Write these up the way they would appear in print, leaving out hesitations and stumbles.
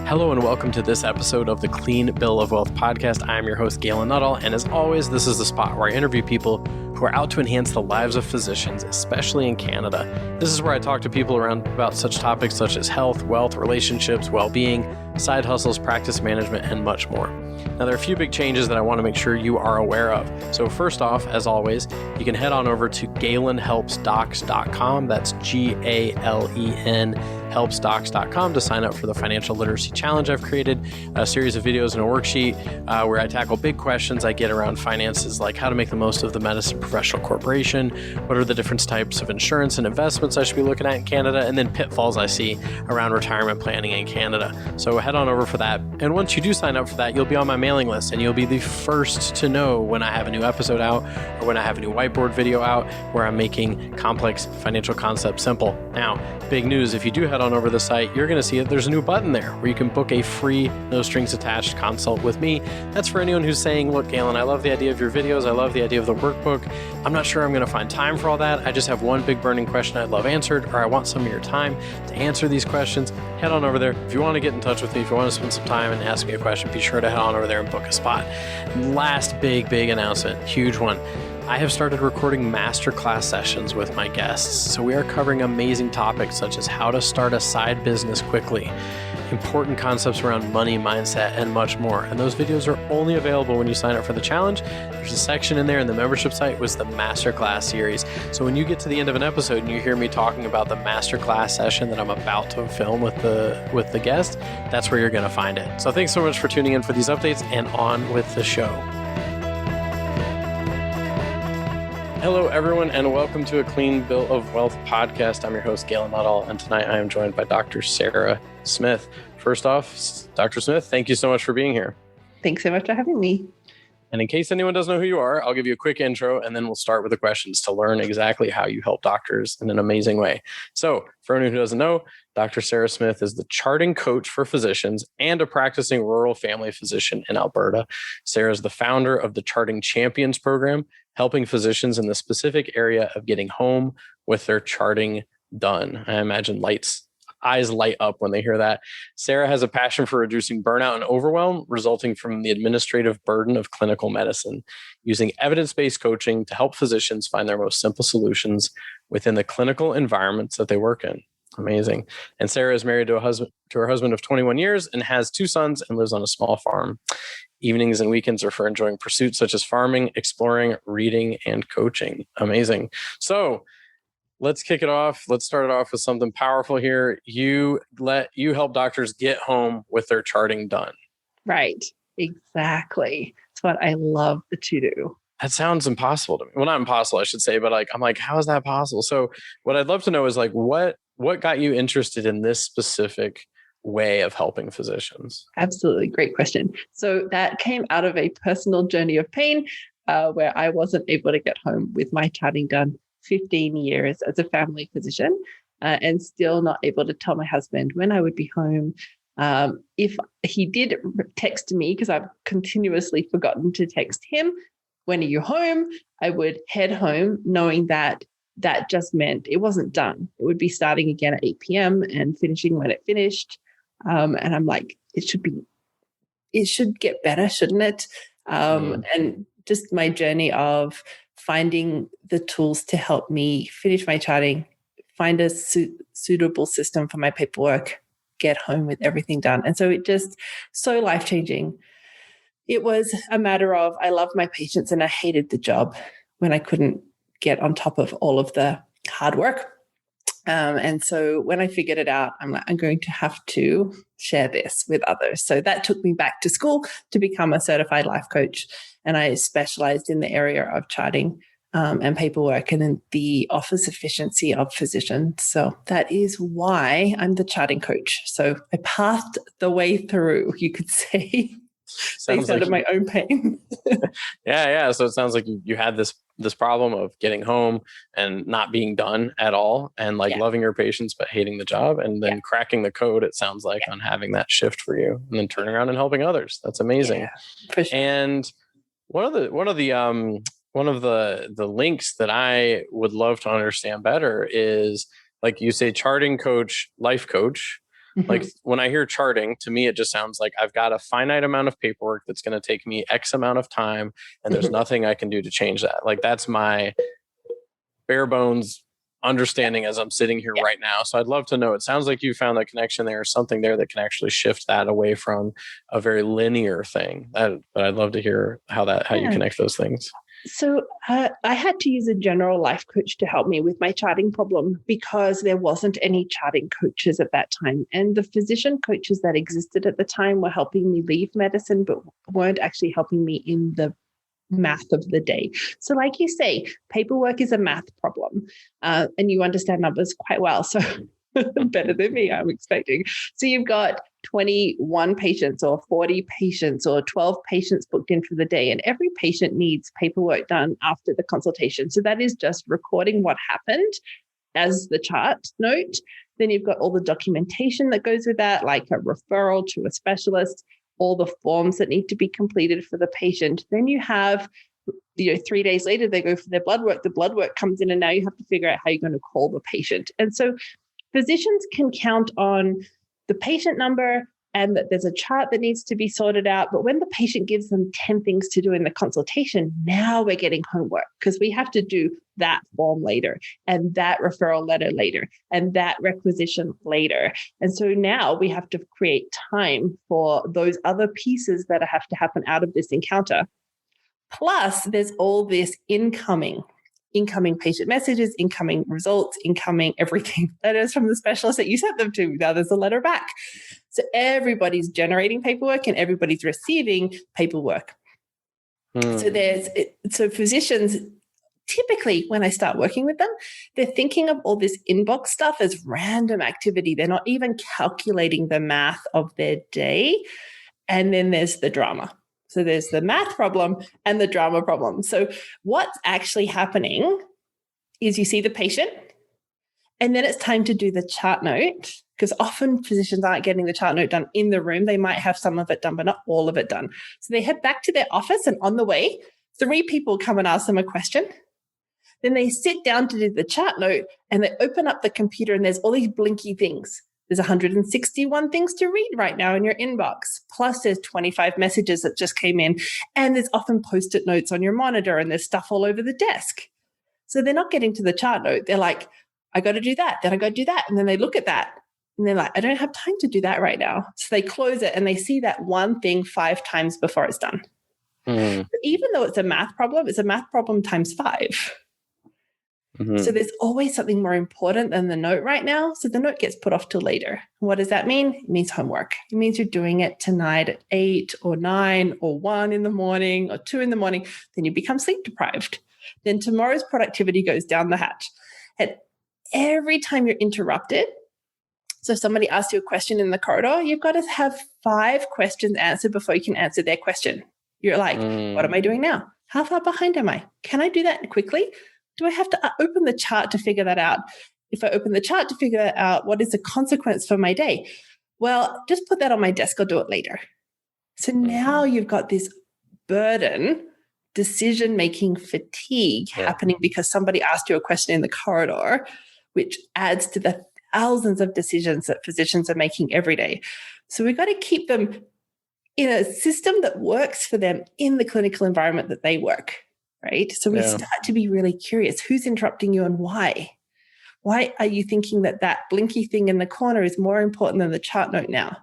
Hello and welcome to this episode of the Clean Bill of Wealth podcast. I'm your host, Galen Nuttall, and as always, this is the spot where I interview people who are out to enhance the lives of physicians, especially in Canada. This is where I talk to people about such topics such as health, wealth, relationships, well-being, side hustles, practice management, and much more. Now, there are a few big changes that I want to make sure you are aware of. So first off, as always, you can head on over to galenhelpsdocs.com. That's Galen helpsdocs.com to sign up for the Financial Literacy Challenge I've created, a series of videos and a worksheet where I tackle big questions I get around finances, like how to make the most of the medicine professional corporation, what are the different types of insurance and investments I should be looking at in Canada, and then pitfalls I see around retirement planning in Canada. So head on over for that. And once you do sign up for that, you'll be on my mailing list and you'll be the first to know when I have a new episode out or when I have a new whiteboard video out where I'm making complex financial concepts simple. Now, big news, if you do head on over the site, you're going to see that there's a new button there where you can book a free, no strings attached consult with me. That's for anyone who's saying, look, Galen, I love the idea of your videos. I love the idea of the workbook. I'm not sure I'm going to find time for all that. I just have one big burning question I'd love answered, or I want some of your time to answer these questions. Head on over there. If you want to get in touch with me, if you want to spend some time and ask me a question, be sure to head on over there and book a spot. Last big announcement, huge one. I have started recording masterclass sessions with my guests. So we are covering amazing topics such as how to start a side business quickly, important concepts around money, mindset, and much more. And those videos are only available when you sign up for the challenge. There's a section in there in the membership site was the masterclass series. So when you get to the end of an episode and you hear me talking about the masterclass session that I'm about to film with the guest, that's where you're going to find it. So thanks so much for tuning in for these updates, and on with the show. Hello, everyone, and welcome to a Clean Bill of Wealth podcast. I'm your host, Galen Nuttall, and tonight I am joined by Dr. Sarah Smith. First off, Dr. Smith, thank you so much for being here. Thanks so much for having me. And in case anyone doesn't know who you are, I'll give you a quick intro, and then we'll start with the questions to learn exactly how you help doctors in an amazing way. So for anyone who doesn't know, Dr. Sarah Smith is the charting coach for physicians and a practicing rural family physician in Alberta. Sarah is the founder of the Charting Champions program, helping physicians in the specific area of getting home with their charting done. I imagine eyes light up when they hear that. Sarah has a passion for reducing burnout and overwhelm resulting from the administrative burden of clinical medicine, using evidence-based coaching to help physicians find their most simple solutions within the clinical environments that they work in. Amazing. And Sarah is married to her husband of 21 years and has 2 sons and lives on a small farm. Evenings and weekends are for enjoying pursuits such as farming, exploring, reading, and coaching. Amazing. So let's kick it off. Let's start it off with something powerful here. You help doctors get home with their charting done. Right. Exactly. It's what I love to do. That sounds impossible to me. Well, not impossible, I should say, but I'm like, how is that possible? So what I'd love to know is what got you interested in this specific way of helping physicians? Absolutely. Great question. So that came out of a personal journey of pain where I wasn't able to get home with my charting done 15 years as a family physician and still not able to tell my husband when I would be home. If he did text me, because I've continuously forgotten to text him, when are you home? I would head home knowing that just meant it wasn't done. It would be starting again at 8 p.m. and finishing when it finished. And I'm like, it should get better, shouldn't it? And just my journey of finding the tools to help me finish my charting, find a suitable system for my paperwork, get home with everything done. And so it just so life-changing. It was a matter of, I loved my patients and I hated the job when I couldn't get on top of all of the hard work. And so when I figured it out, I'm like, I'm going to have to share this with others. So that took me back to school to become a certified life coach. And I specialized in the area of charting and paperwork and in the office efficiency of physicians. So that is why I'm the charting coach. So I passed the way through, you could say, based out of my own pain. Yeah. So it sounds like you had this problem of getting home and not being done at all, and loving your patients but hating the job, and then cracking the code, it sounds like, on having that shift for you, and then turning around and helping others. That's amazing. Yeah, for sure. And one of the links that I would love to understand better is, like you say, charting coach, life coach. Like when I hear charting, to me, it just sounds like I've got a finite amount of paperwork that's going to take me X amount of time, and there's nothing I can do to change that. Like that's my bare bones understanding as I'm sitting here right now. So I'd love to know, it sounds like you found that connection there, or something there that can actually shift that away from a very linear thing. But I'd love to hear how you connect those things. So I had to use a general life coach to help me with my charting problem because there wasn't any charting coaches at that time. And the physician coaches that existed at the time were helping me leave medicine, but weren't actually helping me in the math of the day. So like you say, paperwork is a math problem, and you understand numbers quite well. So better than me, I'm expecting. So you've got 21 patients or 40 patients or 12 patients booked in for the day, and every patient needs paperwork done after the consultation. So that is just recording what happened as the chart note. Then you've got all the documentation that goes with that, like a referral to a specialist, all the forms that need to be completed for the patient. Then you have, 3 days later, they go for their blood work. The blood work comes in, and now you have to figure out how you're going to call the patient. And so physicians can count on the patient number and that there's a chart that needs to be sorted out. But when the patient gives them 10 things to do in the consultation, now we're getting homework because we have to do that form later and that referral letter later and that requisition later. And so now we have to create time for those other pieces that have to happen out of this encounter. Plus, there's all this incoming patient messages, incoming results, incoming everything that is from the specialist that you sent them to. Now there's a letter back. So everybody's generating paperwork and everybody's receiving paperwork. So physicians, typically when I start working with them, they're thinking of all this inbox stuff as random activity. They're not even calculating the math of their day. And then there's the drama. So there's the math problem and the drama problem. So what's actually happening is you see the patient, and then it's time to do the chart note, because often physicians aren't getting the chart note done in the room. They might have some of it done, but not all of it done. So they head back to their office, and on the way, 3 people come and ask them a question. Then they sit down to do the chart note, and they open up the computer, and there's all these blinky things. There's 161 things to read right now in your inbox. Plus there's 25 messages that just came in. And there's often Post-it notes on your monitor, and there's stuff all over the desk. So they're not getting to the chart note. They're like, I got to do that. Then I got to do that. And then they look at that and they're like, I don't have time to do that right now. So they close it and they see that one thing 5 times before it's done. But even though it's a math problem, it's a math problem times 5. So there's always something more important than the note right now. So the note gets put off till later. What does that mean? It means homework. It means you're doing it tonight at 8 or 9 or 1 in the morning or 2 in the morning. Then you become sleep deprived. Then tomorrow's productivity goes down the hatch. And every time you're interrupted, so if somebody asks you a question in the corridor, you've got to have 5 questions answered before you can answer their question. You're like, what am I doing now? How far behind am I? Can I do that quickly? Do I have to open the chart to figure that out? If I open the chart to figure that out, what is the consequence for my day? Well, just put that on my desk. I'll do it later. So now you've got this burden, decision-making fatigue happening because somebody asked you a question in the corridor, which adds to the thousands of decisions that physicians are making every day. So we've got to keep them in a system that works for them in the clinical environment that they work. Right? So we start to be really curious. Who's interrupting you and why? Why are you thinking that that blinky thing in the corner is more important than the chart note now?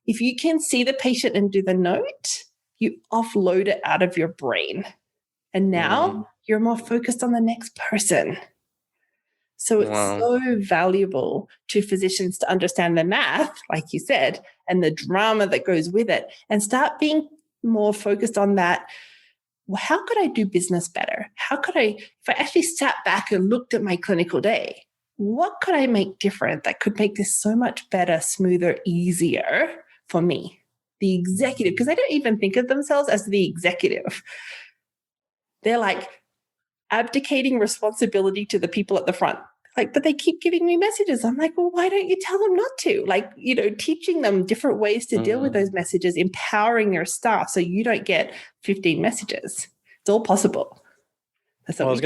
If you can see the patient and do the note, you offload it out of your brain. And now you're more focused on the next person. So it's so valuable to physicians to understand the math, like you said, and the drama that goes with it, and start being more focused on that. Well, how could I do business better? How could I, if I actually sat back and looked at my clinical day, what could I make different that could make this so much better, smoother, easier for me, the executive? Because they don't even think of themselves as the executive. They're like abdicating responsibility to the people at the front. Like, but they keep giving me messages. I'm like, well, why don't you tell them not to? Like, teaching them different ways to deal with those messages, empowering your staff so you don't get 15 messages. It's all possible. Well, I was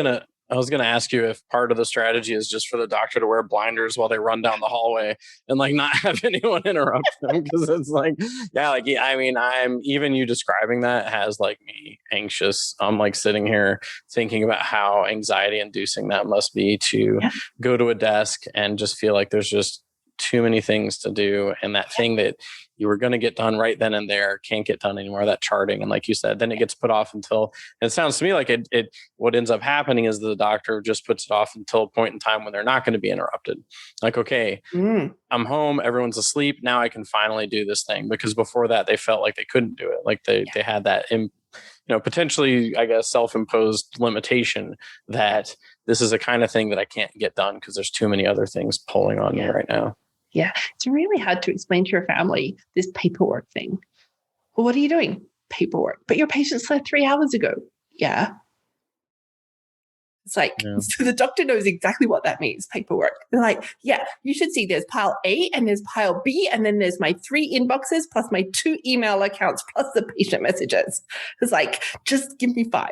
I was going to ask you if part of the strategy is just for the doctor to wear blinders while they run down the hallway and like not have anyone interrupt them. Cause it's like, yeah, like, I mean, even you describing that has like me anxious. I'm like sitting here thinking about how anxiety inducing that must be to go to a desk and just feel like there's just too many things to do. And that thing that you were going to get done right then and there can't get done anymore, that charting. And like you said, then it gets put off until, and it sounds to me like it what ends up happening is the doctor just puts it off until a point in time when they're not going to be interrupted. Like, okay, I'm home, everyone's asleep. Now I can finally do this thing, because before that they felt like they couldn't do it. Like they had that, potentially, I guess, self-imposed limitation that this is a kind of thing that I can't get done because there's too many other things pulling on me right now. Yeah, it's really hard to explain to your family this paperwork thing. Well, what are you doing? Paperwork. But your patient slept 3 hours ago. Yeah. It's like, so the doctor knows exactly what that means, paperwork. They're like, yeah, you should see there's pile A and there's pile B, and then there's my 3 inboxes plus my 2 email accounts plus the patient messages. It's like, just give me 5.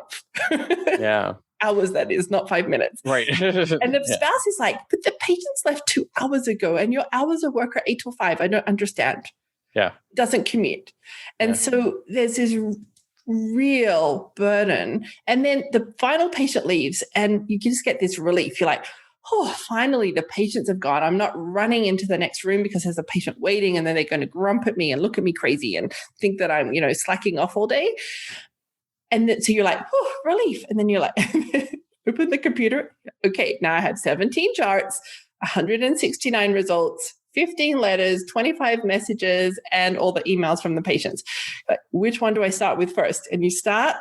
Yeah. Hours, that is, not 5 minutes. Right. And the spouse is like, but the patient's left 2 hours ago and your hours of work are 8 till 5. I don't understand. Yeah. Doesn't commute. And so there's this real burden. And then the final patient leaves and you just get this relief. You're like, oh, finally the patients have gone. I'm not running into the next room because there's a patient waiting and then they're going to grump at me and look at me crazy and think that I'm, slacking off all day. And then, so you're like, oh, relief. And then you're like, open the computer. Okay, now I have 17 charts, 169 results, 15 letters, 25 messages, and all the emails from the patients. Like, which one do I start with first? And you start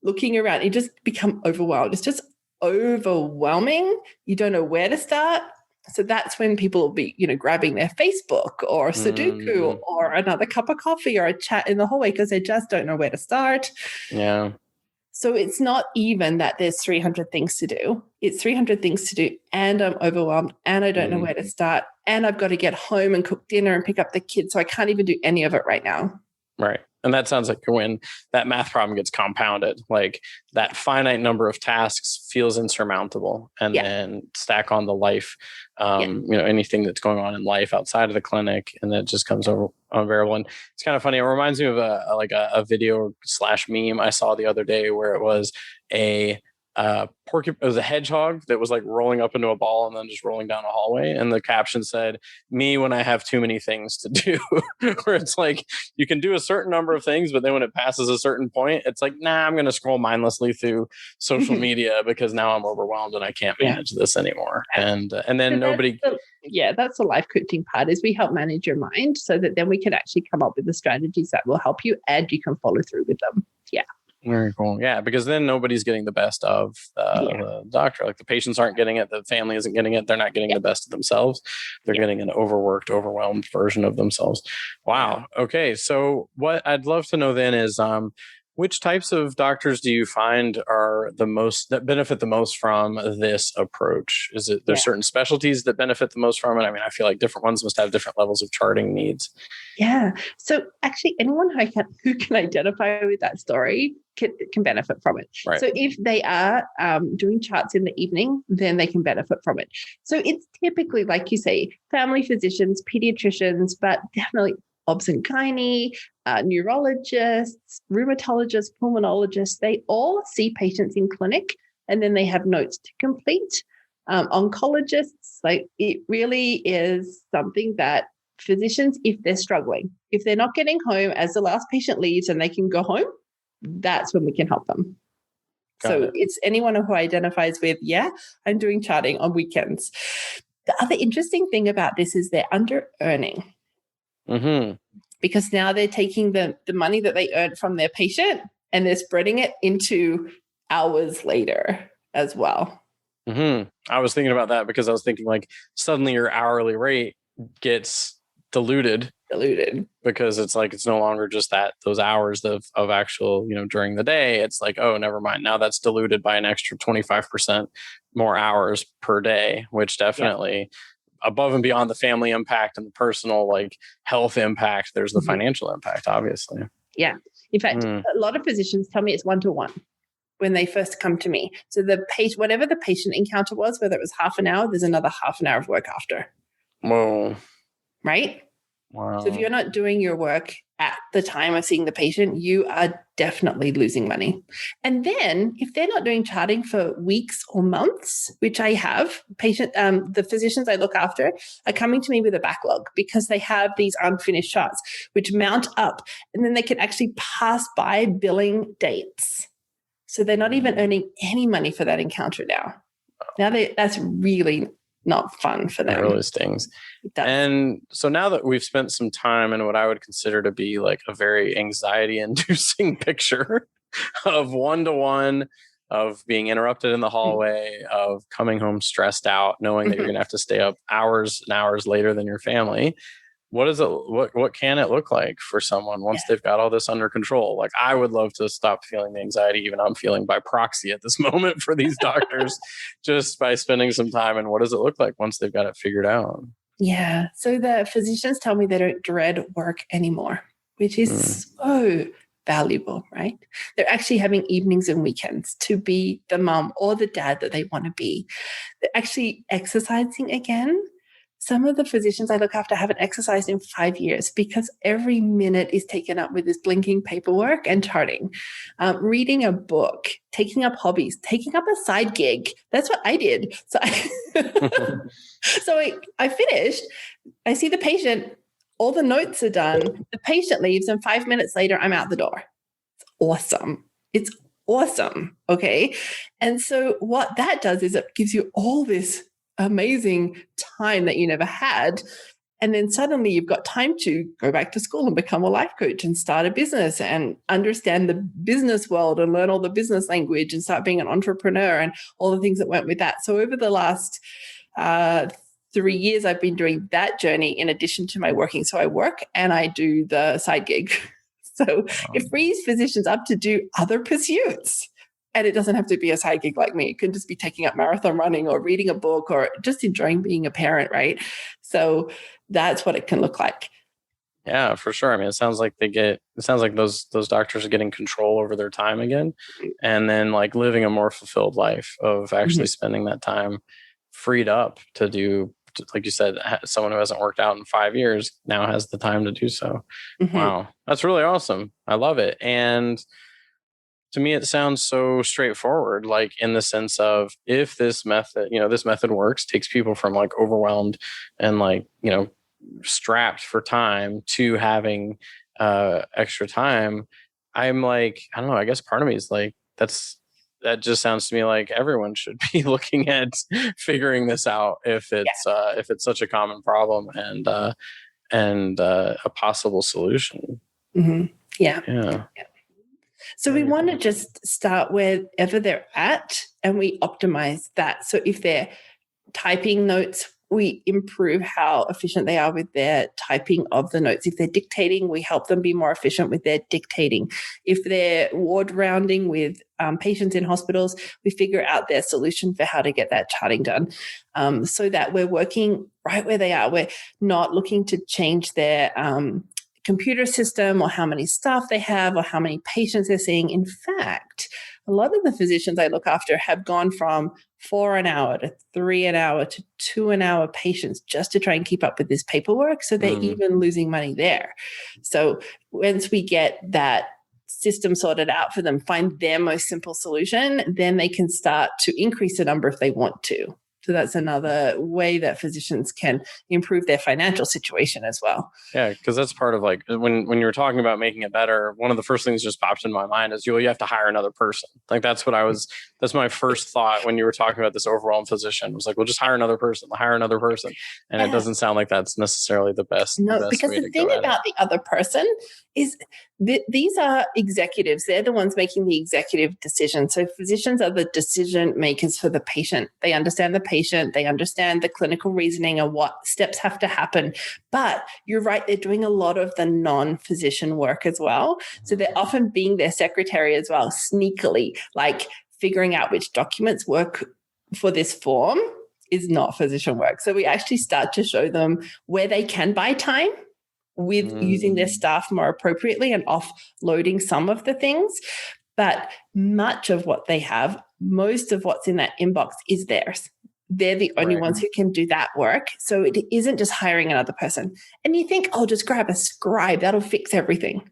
looking around. You just become overwhelmed. It's just overwhelming. You don't know where to start. So that's when people will be, grabbing their Facebook or Sudoku or another cup of coffee or a chat in the hallway because they just don't know where to start. Yeah. So it's not even that there's 300 things to do. It's 300 things to do, and I'm overwhelmed, and I don't know where to start, and I've got to get home and cook dinner and pick up the kids, so I can't even do any of it right now. Right. And that sounds like when that math problem gets compounded, like that finite number of tasks feels insurmountable, and then stack on the life, anything that's going on in life outside of the clinic, and it just comes over unbearable. And it's kind of funny. It reminds me of a video / meme I saw the other day where it was it was a hedgehog that was like rolling up into a ball and then just rolling down a hallway. And the caption said, "Me when I have too many things to do," where it's like, you can do a certain number of things, but then when it passes a certain point, it's like, nah, I'm going to scroll mindlessly through social media because now I'm overwhelmed and I can't manage this anymore. And then nobody. That's the life coaching part, is we help manage your mind so that then we can actually come up with the strategies that will help you and you can follow through with them. Yeah. Very cool. Yeah, because then nobody's getting the best of the doctor. Like the patients aren't getting it. The family isn't getting it. They're not getting the best of themselves. They're getting an overworked, overwhelmed version of themselves. Wow. Okay. So what I'd love to know then is which types of doctors do you find are that benefit the most from this approach? Is it there's certain specialties that benefit the most from it? I mean, I feel like different ones must have different levels of charting needs. Yeah. So actually anyone who can identify with that story can benefit from it. Right. So if they are doing charts in the evening, then they can benefit from it. So it's typically, like you say, family physicians, pediatricians, but definitely obs and gynae, neurologists, rheumatologists, pulmonologists, they all see patients in clinic and then they have notes to complete. Oncologists, like it really is something that physicians, if they're struggling, if they're not getting home as the last patient leaves and they can go home, that's when we can help them. It's anyone who identifies with, I'm doing charting on weekends. The other interesting thing about this is they're under earning. Mm-hmm. Because now they're taking the money that they earned from their patient and they're spreading it into hours later as well. Mm-hmm. I was thinking about that because I was thinking like suddenly your hourly rate gets diluted because it's like it's no longer just those hours of actual during the day. It's like, oh, never mind, now that's diluted by an extra 25% more hours per day, which definitely above and beyond the family impact and the personal like health impact, there's the financial impact, obviously. In fact, a lot of physicians tell me it's 1-to-1, when they first come to me. So the patient, whatever the patient encounter was, whether it was half an hour, there's another half an hour of work after. Whoa. Right? Wow. So if you're not doing your work at the time of seeing the patient, you are definitely losing money. And then if they're not doing charting for weeks or months, which I have, the physicians I look after are coming to me with a backlog because they have these unfinished charts, which mount up, and then they can actually pass by billing dates. So they're not even earning any money for that encounter now. That's really not fun for them. It really stings. And so now that we've spent some time in what I would consider to be like a very anxiety-inducing picture of one-to-one, of being interrupted in the hallway, of coming home stressed out, knowing that you're going to have to stay up hours and hours later than your family, what can it look like for someone once they've got all this under control? Like, I would love to stop feeling the anxiety, even I'm feeling by proxy at this moment for these doctors, just by spending some time. And what does it look like once they've got it figured out? Yeah. So the physicians tell me they don't dread work anymore, which is so valuable, right? They're actually having evenings and weekends to be the mom or the dad that they want to be. They're actually exercising again. Some of the physicians I look after haven't exercised in 5 years because every minute is taken up with this blinking paperwork and charting, reading a book, taking up hobbies, taking up a side gig. That's what I did. So I finished. I see the patient. All the notes are done. The patient leaves, and 5 minutes later, I'm out the door. It's awesome. It's awesome. Okay. And so what that does is it gives you all this amazing time that you never had. And then suddenly you've got time to go back to school and become a life coach and start a business and understand the business world and learn all the business language and start being an entrepreneur and all the things that went with that. So over the last 3 years, I've been doing that journey in addition to my working. So I work and I do the side gig. So it frees physicians up to do other pursuits. And it doesn't have to be a side gig like me. It can just be taking up marathon running or reading a book or just enjoying being a parent, right? So that's what it can look like. Yeah, for sure. I mean, it sounds like those doctors are getting control over their time again, and then like living a more fulfilled life of actually spending that time freed up to do, like you said, someone who hasn't worked out in 5 years now has the time to do so. Wow. That's really awesome. I love it. And to me, it sounds so straightforward, like in the sense of if this method works, takes people from like overwhelmed and like, strapped for time to having extra time. I'm like, I don't know, I guess part of me is like, that just sounds to me like everyone should be looking at figuring this out if it's such a common problem and a possible solution. Yeah. So we want to just start wherever they're at and we optimize that. So if they're typing notes, we improve how efficient they are with their typing of the notes. If they're dictating, we help them be more efficient with their dictating. If they're ward rounding with patients in hospitals, we figure out their solution for how to get that charting done so that we're working right where they are. We're not looking to change their computer system or how many staff they have or how many patients they're seeing. In fact, a lot of the physicians I look after have gone from 4 an hour to 3 an hour to 2 an hour patients just to try and keep up with this paperwork. So they're even losing money there. So once we get that system sorted out for them, find their most simple solution, then they can start to increase the number if they want to. So that's another way that physicians can improve their financial situation as well. Yeah, because that's part of like when you were talking about making it better, one of the first things just popped in my mind is you have to hire another person. Like that's my first thought when you were talking about this overwhelmed physician. It was like, well, just hire another person. And it doesn't sound like that's necessarily the best. No, because the thing about the other person is these are executives. They're the ones making the executive decision. So physicians are the decision makers for the patient. They understand the patient. They understand the clinical reasoning and what steps have to happen. But you're right, they're doing a lot of the non-physician work as well. So they're often being their secretary as well, sneakily, like figuring out which documents work for this form is not physician work. So we actually start to show them where they can buy time with using their staff more appropriately and offloading some of the things. but much of what they have, most of what's in that inbox is theirs. They're the only ones who can do that work. So it isn't just hiring another person. And you think, oh, just grab a scribe. That'll fix everything.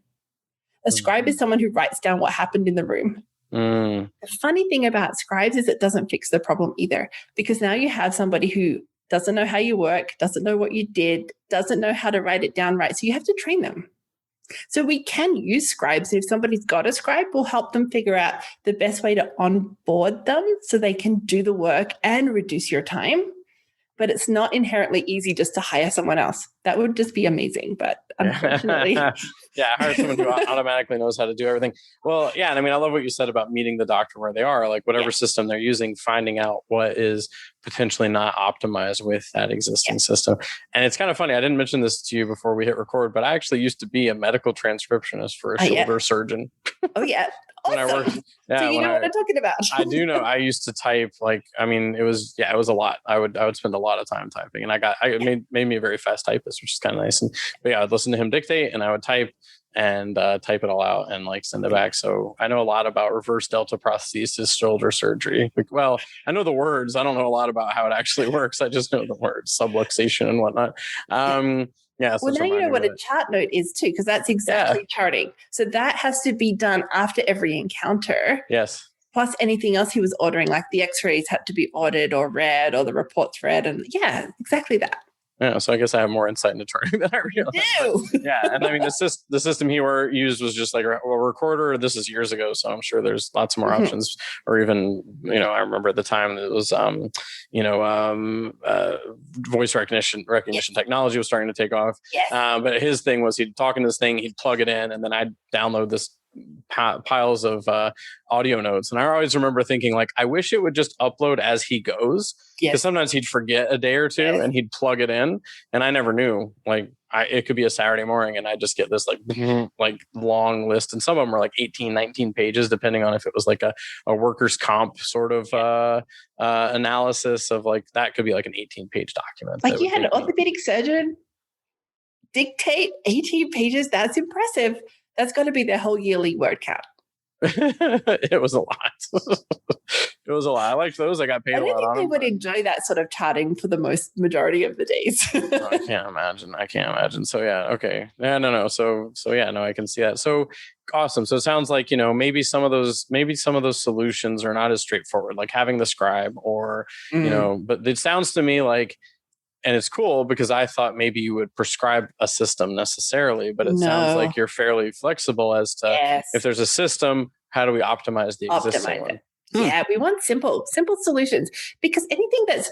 A scribe is someone who writes down what happened in the room. The funny thing about scribes is it doesn't fix the problem either, because now you have somebody who doesn't know how you work, doesn't know what you did, doesn't know how to write it down right. So you have to train them. So we can use scribes. If somebody's got a scribe, we'll help them figure out the best way to onboard them so they can do the work and reduce your time. But it's not inherently easy just to hire someone else. That would just be amazing. But unfortunately. Hire someone who automatically knows how to do everything. Well, yeah. And I mean, I love what you said about meeting the doctor where they are, like whatever system they're using, finding out what is potentially not optimized with that existing system. And it's kind of funny. I didn't mention this to you before we hit record, but I actually used to be a medical transcriptionist for a shoulder surgeon. Oh, yeah. When I worked, so you know what I'm talking about. I do know. I used to type it was a lot. I would spend a lot of time typing, and it made me a very fast typist, which is kind of nice. But I'd listen to him dictate, and I would type and type it all out and send it back. So I know a lot about reverse delta prosthesis shoulder surgery. Well, I know the words. I don't know a lot about how it actually works. I just know the words, subluxation and whatnot. Well, now you know what a chart note is too, because that's exactly charting. So that has to be done after every encounter. Yes. Plus anything else he was ordering, like the x-rays had to be ordered or read or the reports read. And exactly that. Yeah, so I guess I have more insight into charting than I realized. And I mean, the system he used was just like a recorder. This is years ago, so I'm sure there's lots more options. Or even, I remember at the time it was, voice recognition technology was starting to take off. Yes. But his thing was he'd talk into this thing, he'd plug it in, and then I'd download this piles of audio notes. And I always remember thinking, I wish it would just upload as he goes. Because sometimes he'd forget a day or two and he'd plug it in. And I never knew, it could be a Saturday morning and I just get this long list. And some of them are 18, 19 pages, depending on if it was a workers' comp sort of analysis of that could be an 18-page document. You had an orthopedic surgeon dictate 18 pages. That's impressive. That's got to be their whole yearly word count. It was a lot. It was a lot. I liked those. I got paid a lot on them. I think they would enjoy that sort of charting for the majority of the days. I can't imagine. So yeah, okay. Yeah, no. So yeah, no, I can see that. So awesome. So it sounds like, maybe some of those solutions are not as straightforward, like having the scribe or, but it sounds to me like, and it's cool because I thought maybe you would prescribe a system necessarily, but it sounds like you're fairly flexible as to if there's a system, how do we optimize the existing one? Yeah, we want simple solutions, because anything that's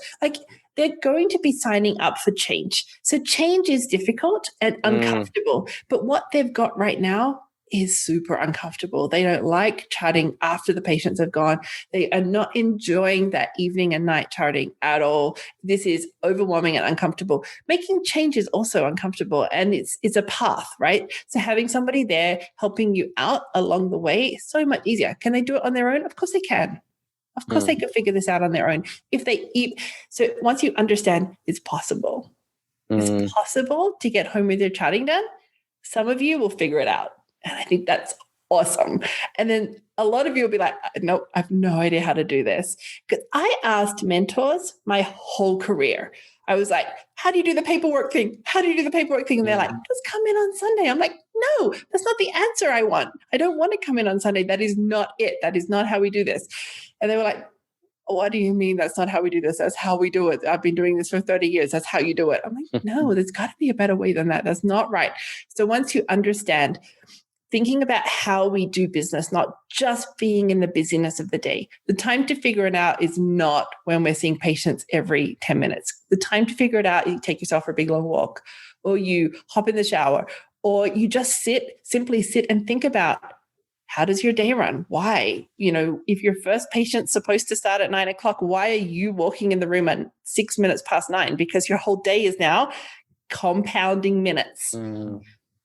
they're going to be signing up for change. So change is difficult and uncomfortable, but what they've got right now is super uncomfortable. They don't like charting after the patients have gone. They are not enjoying that evening and night charting at all. This is overwhelming and uncomfortable. Making change is also uncomfortable, and it's a path, right? So having somebody there helping you out along the way is so much easier. Can they do it on their own? Of course they can. Of course they can figure this out on their own. So once you understand it's possible. It's possible to get home with your charting done. Some of you will figure it out. And I think that's awesome. And then a lot of you will be like, no, I have no idea how to do this. Because I asked mentors my whole career. I was like, how do you do the paperwork thing? How do you do the paperwork thing? And they're like, just come in on Sunday. I'm like, no, that's not the answer I want. I don't want to come in on Sunday. That is not it. That is not how we do this. And they were like, what do you mean that's not how we do this? That's how we do it. I've been doing this for 30 years. That's how you do it. I'm like, no, there's got to be a better way than that. That's not right. So once you understand, thinking about how we do business, not just being in the busyness of the day. The time to figure it out is not when we're seeing patients every 10 minutes. The time to figure it out, you take yourself for a big long walk, or you hop in the shower, or you just simply sit and think about, how does your day run? Why? If your first patient's supposed to start at 9:00, why are you walking in the room at 6 minutes past 9? Because your whole day is now compounding minutes.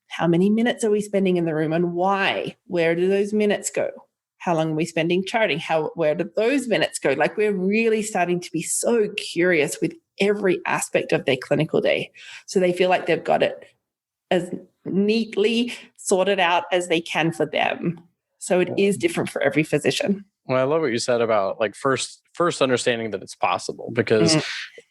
How many minutes are we spending in the room and why? Where do those minutes go? How long are we spending charting? Where do those minutes go? We're really starting to be so curious with every aspect of their clinical day. So they feel like they've got it as neatly sorted out as they can for them. So it is different for every physician. Well, I love what you said about like first understanding that it's possible, because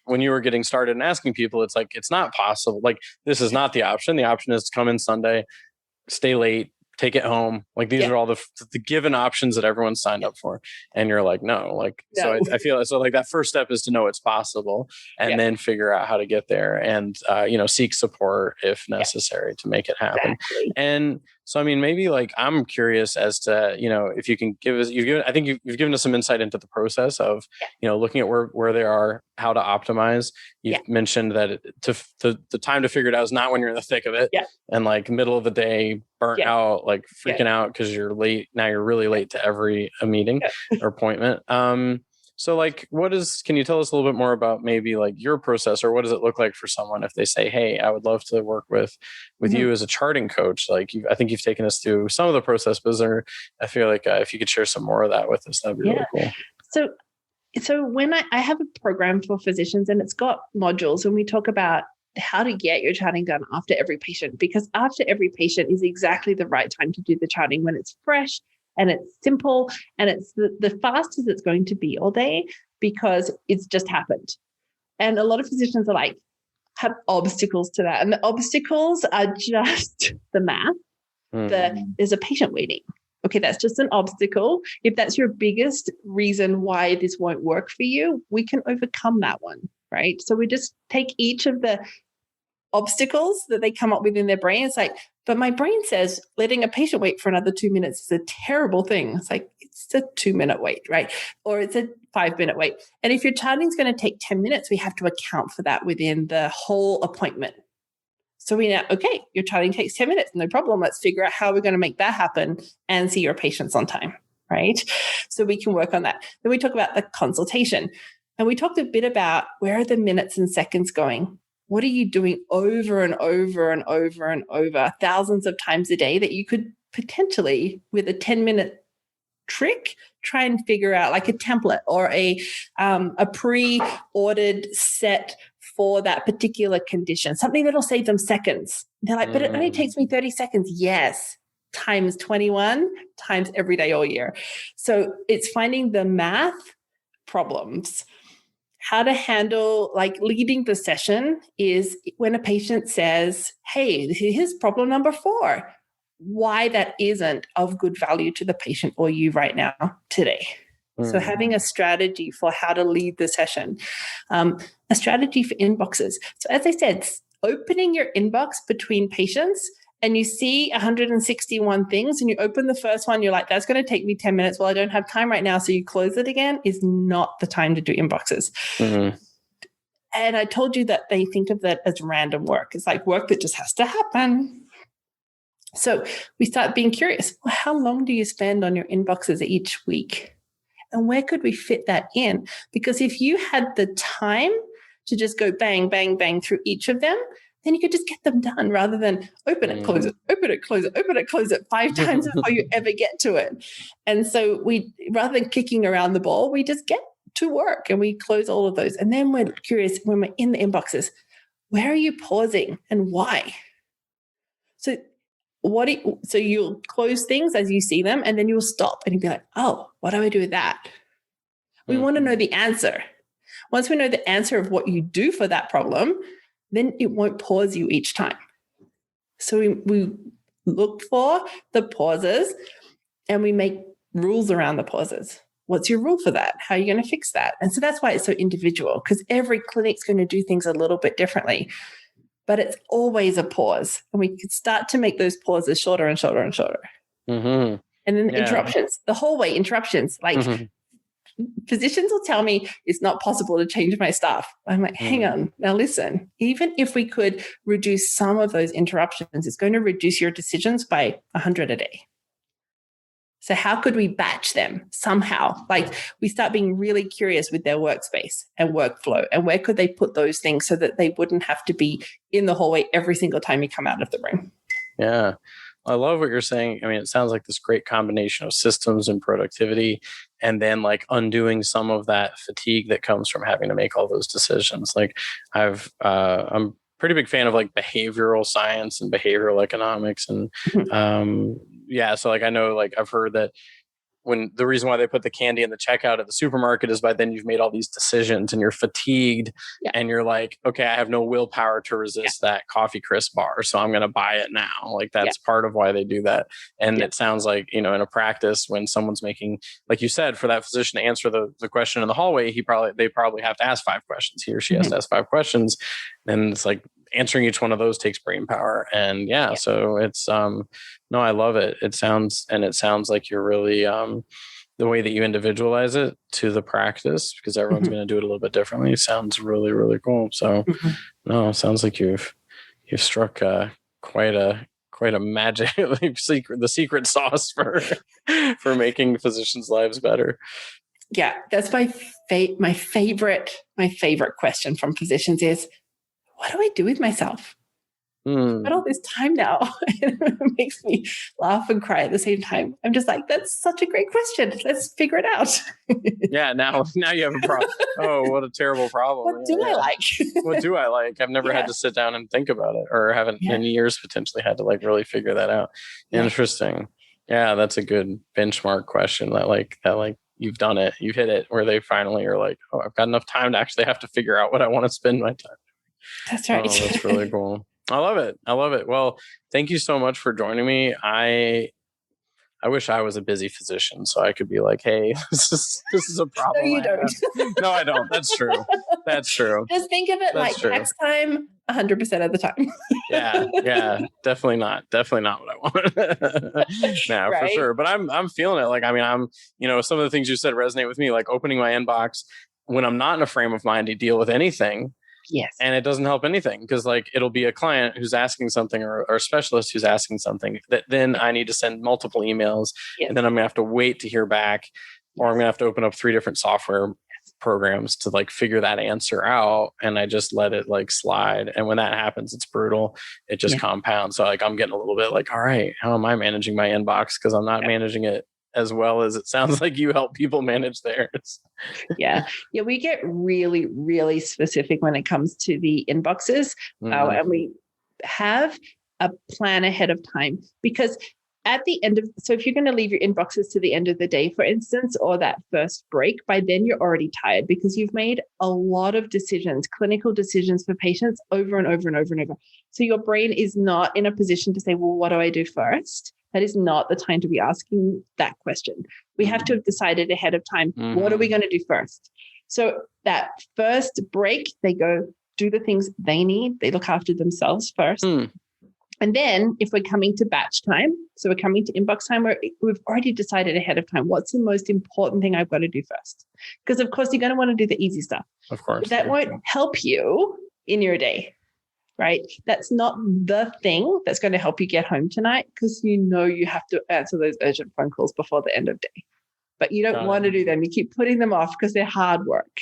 when you were getting started and asking people, it's like, it's not possible. Like, this is not the option. The option is to come in Sunday, stay late, take it home. Like, these are all the given options that everyone signed up for. And you're like, no, like, so I feel so like that first step is to know it's possible, and then figure out how to get there, and, seek support if necessary to make it happen. Exactly. And so, I mean, maybe like, I'm curious as to, if you can give us, I think you've given us some insight into the process of, looking at where they are, how to optimize. You've mentioned that the time to figure it out is not when you're in the thick of it, and like middle of the day, burnt out, like freaking out because you're late. Now you're really late to every meeting or appointment. So like, can you tell us a little bit more about maybe like your process, or what does it look like for someone if they say, hey, I would love to work with you as a charting coach? Like, I think you've taken us through some of the process, but I feel like if you could share some more of that with us, that'd be really cool. So when I have a program for physicians, and it's got modules, and we talk about how to get your charting done after every patient, because after every patient is exactly the right time to do the charting, when it's fresh and it's simple and it's the fastest it's going to be all day, because it's just happened. And a lot of physicians are like, have obstacles to that. And the obstacles are just the math. There's a patient waiting. Okay, that's just an obstacle. If that's your biggest reason why this won't work for you, we can overcome that one, right? So we just take each of the obstacles that they come up with in their brain. It's like, but my brain says letting a patient wait for another 2 minutes is a terrible thing. It's like, it's a 2-minute wait, right? Or it's a 5-minute wait. And if your charting is going to take 10 minutes, we have to account for that within the whole appointment. So we know, okay, your charting takes 10 minutes, no problem. Let's figure out how we're going to make that happen and see your patients on time, right? So we can work on that. Then we talk about the consultation. And we talked a bit about, where are the minutes and seconds going? What are you doing over and over and over and over thousands of times a day that you could potentially, with a 10-minute trick, try and figure out, like a template or a pre-ordered set for that particular condition, something that'll save them seconds. They're like, but it only takes me 30 seconds. Yes, times 21, times every day all year. So it's finding the math problems. How to handle, like, leading the session is when a patient says, hey, here's problem number 4, why that isn't of good value to the patient or you right now today. So having a strategy for how to lead the session, a strategy for inboxes. So as I said, opening your inbox between patients, and you see 161 things, and you open the first one, you're like, that's going to take me 10 minutes. Well, I don't have time right now. So you close it again, is not the time to do inboxes. And I told you that they think of that as random work. It's like work that just has to happen. So we start being curious. Well, how long do you spend on your inboxes each week? And where could we fit that in? Because if you had the time to just go bang, bang, bang through each of them, then you could just get them done rather than open it, close it, open it, close it, open it, close it 5 times before you ever get to it. And so we, rather than kicking around the ball, we just get to work and we close all of those. And then we're curious, when we're in the inboxes, where are you pausing and why? So you'll close things as you see them, and then you'll stop and you'll be like, oh, what do I do with that? We want to know the answer. Once we know the answer of what you do for that problem, then it won't pause you each time. So we look for the pauses and we make rules around the pauses. What's your rule for that? How are you going to fix that? And so that's why it's so individual, because every clinic's going to do things a little bit differently. But it's always a pause. And we can start to make those pauses shorter and shorter and shorter. And then interruptions, the whole way interruptions. Like physicians will tell me it's not possible to change my staff. I'm like, hang on, now listen, even if we could reduce some of those interruptions, it's going to reduce your decisions by 100 a day. So how could we batch them somehow? Like, we start being really curious with their workspace and workflow, and where could they put those things so that they wouldn't have to be in the hallway every single time you come out of the room. Yeah. I love what you're saying. I mean, it sounds like this great combination of systems and productivity, and then like undoing some of that fatigue that comes from having to make all those decisions. Like I'm pretty big fan of like behavioral science and behavioral economics and yeah. So like, I know, like I've heard that when the reason why they put the candy in the checkout at the supermarket is by then you've made all these decisions and you're fatigued and you're like, okay, I have no willpower to resist that coffee crisp bar. So I'm going to buy it now. Like that's part of why they do that. And it sounds like, in a practice when someone's making, like you said, for that physician to answer the question in the hallway, they probably have to ask 5 questions. He or she has to ask 5 questions. And it's like, answering each one of those takes brain power. And so it's, no, I love it. It sounds like you're really, the way that you individualize it to the practice, because everyone's going to do it a little bit differently. Sounds really, really cool. So no, it sounds like you've struck quite a magic, the secret sauce for making physicians' lives better. Yeah. That's my favorite question from physicians is, what do I do with myself? I've got all this time now. And it makes me laugh and cry at the same time. I'm just like, that's such a great question. Let's figure it out. Yeah, now you have a problem. Oh, what a terrible problem. What do I like? What do I like? I've never had to sit down and think about it, or haven't in years potentially had to like really figure that out. Interesting. Yeah, that's a good benchmark question that you've done it. You've hit it where they finally are like, oh, I've got enough time to actually have to figure out what I want to spend my time. That's right. Oh, that's really cool. I love it. Well, thank you so much for joining me. I wish I was a busy physician so I could be like, hey, this is a problem. No, you don't. No, I don't. That's true. Just think of it tax time 100% of the time. Yeah. Definitely not what I want. No, for sure. But I'm feeling it. Like, I mean, I'm, some of the things you said resonate with me, like opening my inbox when I'm not in a frame of mind to deal with anything. Yes. And it doesn't help anything because like it'll be a client who's asking something or a specialist who's asking something that then I need to send multiple emails and then I'm gonna have to wait to hear back, or I'm gonna have to open up 3 different software programs to like figure that answer out, and I just let it like slide. And when that happens, it's brutal. It just compounds. So like I'm getting a little bit like, all right, how am I managing my inbox? Because I'm not managing it as well as it sounds like you help people manage theirs. Yeah, we get really, really specific when it comes to the inboxes. And we have a plan ahead of time, because at the end of, so if you're going to leave your inboxes to the end of the day, for instance, or that first break, by then you're already tired because you've made a lot of decisions, clinical decisions for patients over and over and over and over. So your brain is not in a position to say, well, what do I do first? That is not the time to be asking that question. We have to have decided ahead of time, what are we going to do first? So that first break, they go do the things they need. They look after themselves first. And then if we're coming to batch time, so we're coming to inbox time, we've already decided ahead of time, what's the most important thing I've got to do first? Because of course, you're going to want to do the easy stuff. Of course. But that won't help you in your day. Right? That's not the thing that's going to help you get home tonight, because you have to answer those urgent phone calls before the end of day. But you don't want to do them. You keep putting them off because they're hard work.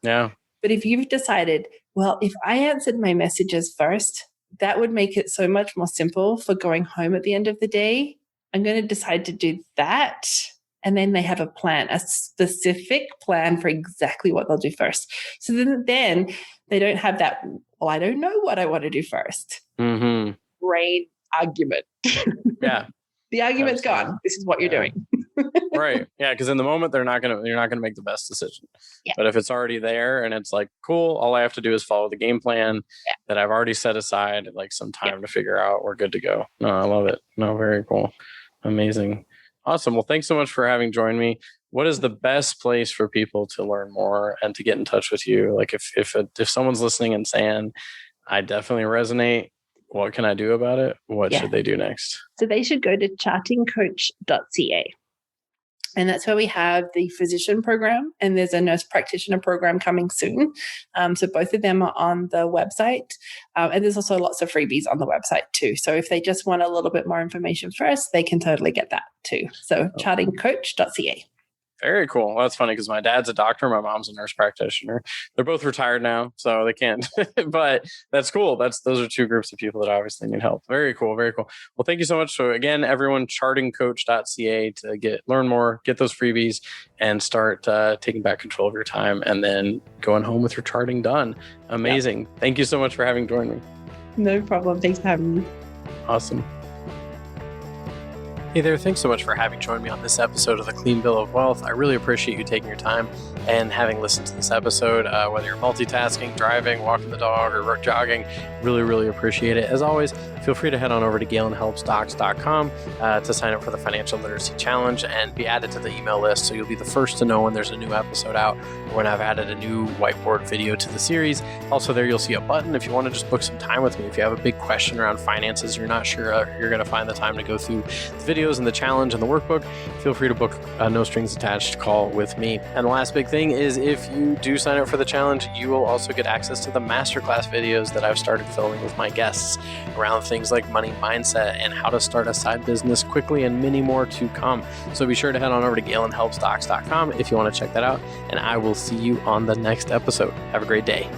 Yeah. But if you've decided, well, if I answered my messages first, that would make it so much more simple for going home at the end of the day. I'm going to decide to do that. And then they have a plan, a specific plan for exactly what they'll do first. So then they don't have that, well, I don't know what I want to do first. Brain argument. Yeah. The argument's gone. This is what you're doing. Right. Yeah. Because in the moment, you're not gonna make the best decision. Yeah. But if it's already there and it's like, cool, all I have to do is follow the game plan that I've already set aside, like some time to figure out, we're good to go. No, I love it. No, very cool. Amazing. Awesome. Well, thanks so much for having joined me. What is the best place for people to learn more and to get in touch with you? Like if someone's listening and saying, I definitely resonate, what can I do about it? What should they do next? So they should go to chartingcoach.ca. And that's where we have the physician program, and there's a nurse practitioner program coming soon. So both of them are on the website. And there's also lots of freebies on the website too. So if they just want a little bit more information first, they can totally get that too. So chartingcoach.ca. Very cool. Well, that's funny because my dad's a doctor. My mom's a nurse practitioner. They're both retired now, so they can't. But that's cool. Those are 2 groups of people that obviously need help. Very cool. Very cool. Well, thank you so much. So again, everyone, chartingcoach.ca to learn more, get those freebies, and start taking back control of your time, and then going home with your charting done. Amazing. Yep. Thank you so much for having joined me. No problem. Thanks for having me. Awesome. Hey there, thanks so much for having joined me on this episode of the Clean Bill of Wealth. I really appreciate you taking your time and having listened to this episode, whether you're multitasking, driving, walking the dog, or jogging. Really appreciate it. As always, feel free to head on over to GalenHelpsDocs.com to sign up for the Financial Literacy Challenge and be added to the email list so you'll be the first to know when there's a new episode out or when I've added a new whiteboard video to the series. Also there you'll see a button if you want to just book some time with me. If you have a big question around finances, you're not sure you're going to find the time to go through the videos and the challenge and the workbook, feel free to book a no strings attached call with me. And the last big thing is if you do sign up for the challenge, you will also get access to the masterclass videos that I've started filming with my guests around things like money mindset and how to start a side business quickly and many more to come. So be sure to head on over to GalenHelpsDocs.com if you want to check that out, and I will see you on the next episode. Have a great day.